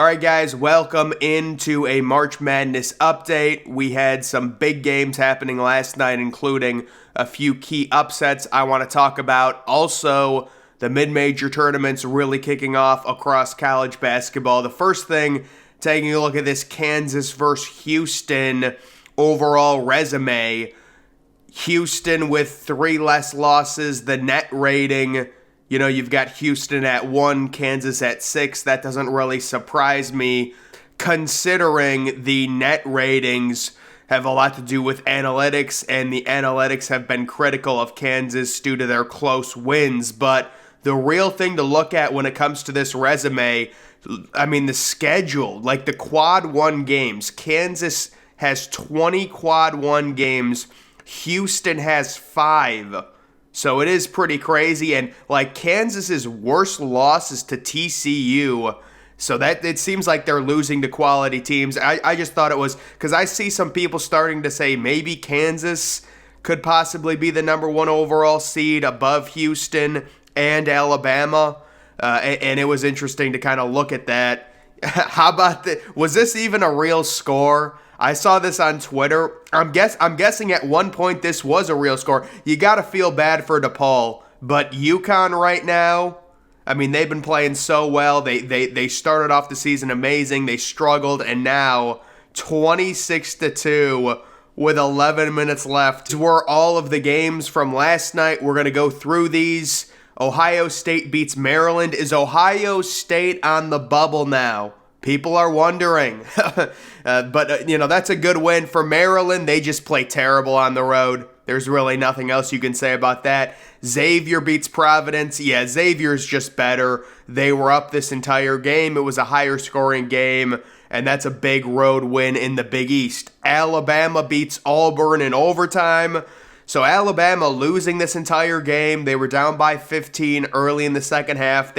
All right, guys, welcome into a March Madness update. We had some big games happening last night, including a few key upsets I want to talk about. Also, the mid-major tournaments really kicking off across college basketball. The first thing, taking a look at this Kansas versus Houston overall resume. Houston with 3 less losses, the net rating. You've got Houston at 1, Kansas at 6. That doesn't really surprise me, considering the net ratings have a lot to do with analytics, and the analytics have been critical of Kansas due to their close wins. But the real thing to look at when it comes to this resume, the schedule, like the quad 1 games. Kansas has 20 quad 1 games. Houston has 5. So it is pretty crazy, and like Kansas's worst losses to TCU, so that it seems like they're losing to quality teams. I just thought it was, because I see some people starting to say maybe Kansas could possibly be the number 1 overall seed above Houston and Alabama, and it was interesting to kind of look at that. How about was this even a real score? I saw this on Twitter. I'm guessing at one point this was a real score. You got to feel bad for DePaul, but UConn right now, they've been playing so well. They started off the season amazing. They struggled, and now 26-2 with 11 minutes left. These were all of the games from last night. We're going to go through these. Ohio State beats Maryland. Is Ohio State on the bubble now? People are wondering, but that's a good win for Maryland. They just play terrible on the road. There's really nothing else you can say about that. Xavier beats Providence. Yeah, Xavier's just better. They were up this entire game. It was a higher scoring game, and that's a big road win in the Big East. Alabama beats Auburn in overtime. So Alabama losing this entire game. They were down by 15 early in the second half.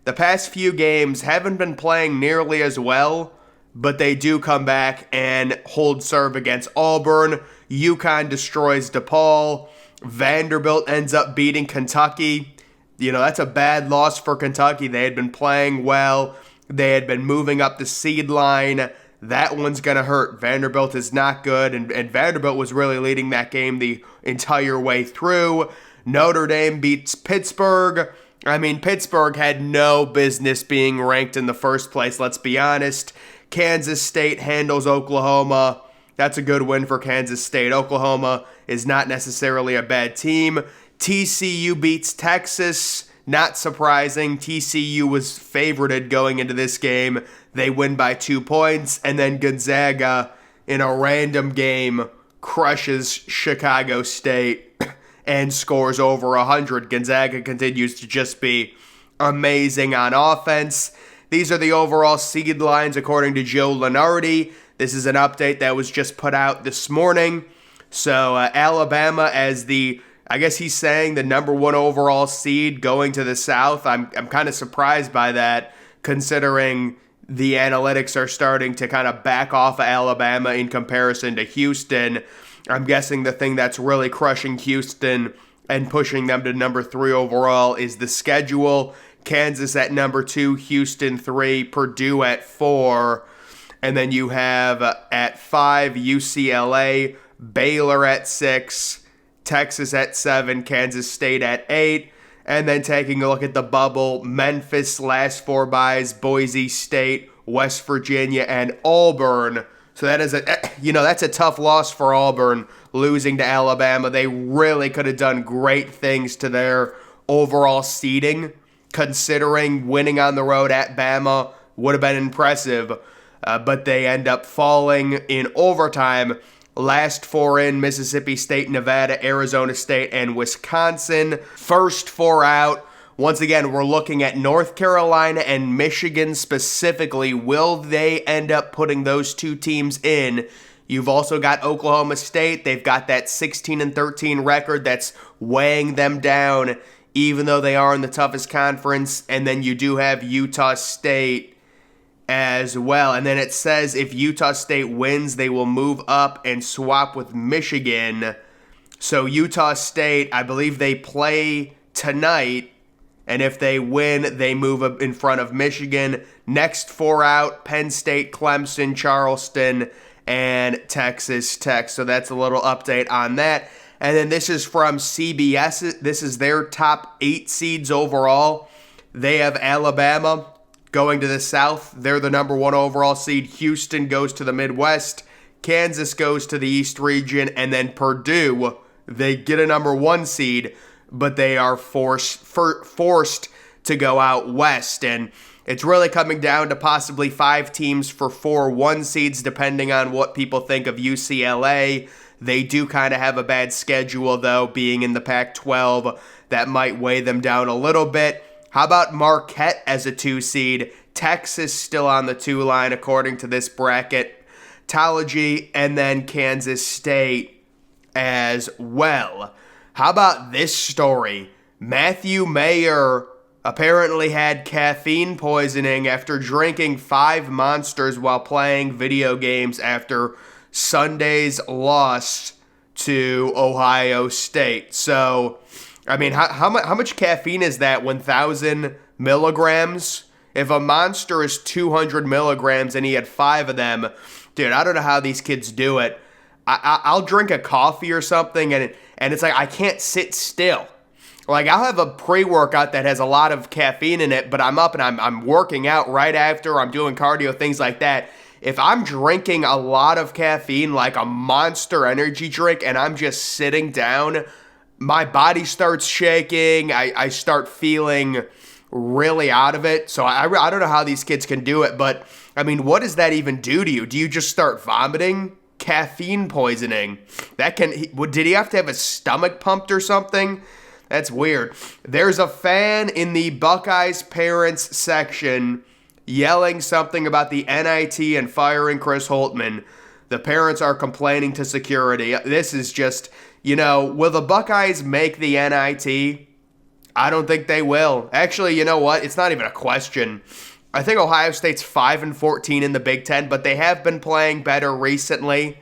The past few games haven't been playing nearly as well, but they do come back and hold serve against Auburn. UConn destroys DePaul. Vanderbilt ends up beating Kentucky. That's a bad loss for Kentucky. They had been playing well. They had been moving up the seed line. That one's going to hurt. Vanderbilt is not good, and Vanderbilt was really leading that game the entire way through. Notre Dame beats Pittsburgh. Pittsburgh had no business being ranked in the first place, let's be honest. Kansas State handles Oklahoma. That's a good win for Kansas State. Oklahoma is not necessarily a bad team. TCU beats Texas. Not surprising. TCU was favorited going into this game. They win by 2 points. And then Gonzaga, in a random game, crushes Chicago State and scores over 100. Gonzaga continues to just be amazing on offense. These are the overall seed lines according to Joe Lunardi. This is an update that was just put out this morning. So Alabama as I guess he's saying the number 1 overall seed going to the South. I'm kind of surprised by that, considering the analytics are starting to kind of back off of Alabama in comparison to Houston. I'm guessing the thing that's really crushing Houston and pushing them to number 3 overall is the schedule. Kansas at number 2, Houston 3, Purdue at 4. And then you have at 5, UCLA, Baylor at 6, Texas at 7, Kansas State at 8. And then taking a look at the bubble, Memphis last 4 byes, Boise State, West Virginia, and Auburn. So that is that's a tough loss for Auburn, losing to Alabama. They really could have done great things to their overall seeding, considering winning on the road at Bama would have been impressive. But they end up falling in overtime. Last 4 in, Mississippi State, Nevada, Arizona State, and Wisconsin. First 4 out. Once again, we're looking at North Carolina and Michigan specifically. Will they end up putting those 2 teams in? You've also got Oklahoma State. They've got that 16-13 record that's weighing them down, even though they are in the toughest conference. And then you do have Utah State as well. And then it says if Utah State wins, they will move up and swap with Michigan. So Utah State, I believe they play tonight. And if they win, they move up in front of Michigan. Next four out, Penn State, Clemson, Charleston, and Texas Tech. So that's a little update on that. And then this is from CBS. This is their top 8 seeds overall. They have Alabama going to the South. They're the number 1 overall seed. Houston goes to the Midwest. Kansas goes to the East region. And then Purdue, they get a number 1 seed, but they are forced to go out west. And it's really coming down to possibly 5 teams for 4 1 seeds, depending on what people think of UCLA. They do kind of have a bad schedule, though, being in the Pac-12. That might weigh them down a little bit. How about Marquette as a 2 seed? Texas still on the 2 line, according to this Bracketology, and then Kansas State as well. How about this story? Matthew Mayer apparently had caffeine poisoning after drinking 5 Monsters while playing video games after Sunday's loss to Ohio State. So, I mean, how much caffeine is that? 1,000 milligrams? If a Monster is 200 milligrams and he had 5 of them, dude, I don't know how these kids do it. I'll drink a coffee or something, and it's like I can't sit still. Like, I'll have a pre-workout that has a lot of caffeine in it, but I'm up and I'm working out right after, I'm doing cardio, things like that. If I'm drinking a lot of caffeine, like a Monster energy drink, and I'm just sitting down, my body starts shaking, I start feeling really out of it. So I don't know how these kids can do it, but, I mean, what does that even do to you? Do you just start vomiting? Caffeine poisoning. Did he have to have his stomach pumped or something? That's weird. There's a fan in the Buckeyes parents section yelling something about the NIT and firing Chris Holtmann. The parents are complaining to security. This is just, will the Buckeyes make the NIT? I don't think they will. Actually, you know what? It's not even a question. I think Ohio State's 5-14 in the Big Ten, but they have been playing better recently.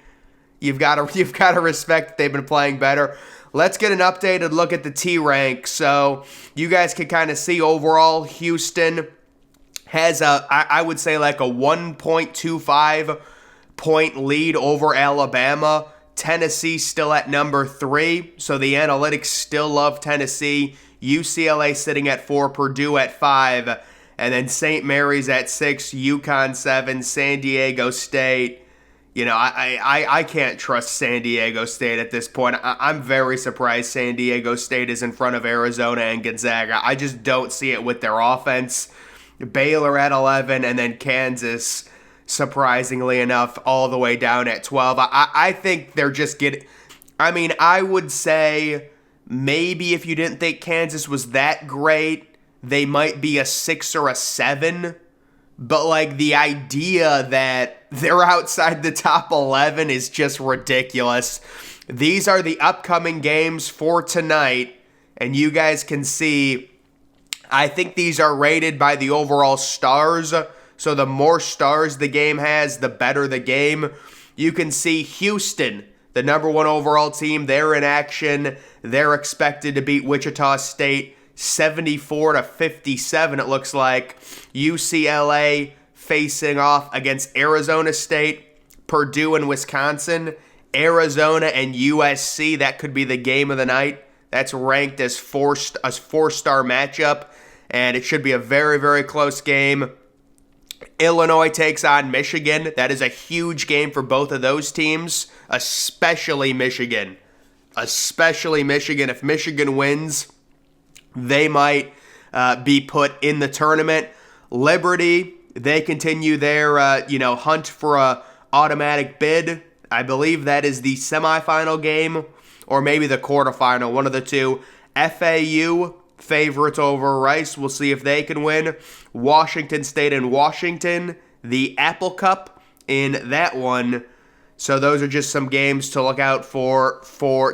You've got to respect that they've been playing better. Let's get an updated look at the T rank. So you guys can kind of see overall Houston has I would say like a 1.25 point lead over Alabama. Tennessee still at number 3, so the analytics still love Tennessee. UCLA sitting at 4, Purdue at 5, and then St. Mary's at 6, UConn 7, San Diego State. I can't trust San Diego State at this point. I'm very surprised San Diego State is in front of Arizona and Gonzaga. I just don't see it with their offense. Baylor at 11, and then Kansas, surprisingly enough, all the way down at 12. I think they're just getting... I mean, I would say maybe if you didn't think Kansas was that great, they might be a 6 or a 7. But, like, the idea that they're outside the top 11 is just ridiculous. These are the upcoming games for tonight, and you guys can see... I think these are rated by the overall stars, so the more stars the game has, the better the game. You can see Houston, the number 1 overall team, they're in action. They're expected to beat Wichita State 74-57, it looks like. UCLA facing off against Arizona State, Purdue and Wisconsin, Arizona and USC, that could be the game of the night. That's ranked as a 4-star matchup, and it should be a very, very close game. Illinois takes on Michigan. That is a huge game for both of those teams, especially Michigan. If Michigan wins, they might be put in the tournament. Liberty, they continue their hunt for a automatic bid. I believe that is the semifinal game, or maybe the quarterfinal, one of the two. FAU, favorites over Rice. We'll see if they can win. Washington State and Washington, the Apple Cup in that one. So those are just some games to look out for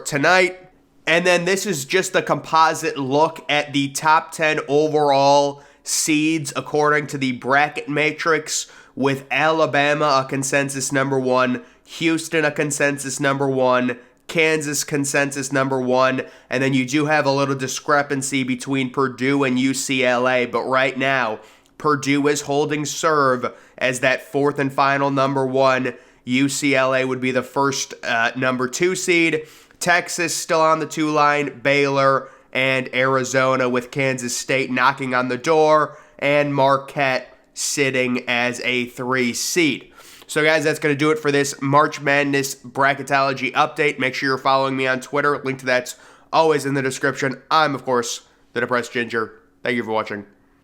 tonight. And then this is just a composite look at the top 10 overall seeds according to the bracket matrix, with Alabama a consensus number 1, Houston a consensus number 1, Kansas consensus number 1, and then you do have a little discrepancy between Purdue and UCLA, but right now, Purdue is holding serve as that 4th and final number 1. UCLA would be the first number 2 seed. Texas still on the 2 line, Baylor and Arizona with Kansas State knocking on the door, and Marquette sitting as a 3 seed. So guys, that's going to do it for this March Madness Bracketology update. Make sure you're following me on Twitter. Link to that's always in the description. I'm, of course, the Depressed Ginger. Thank you for watching.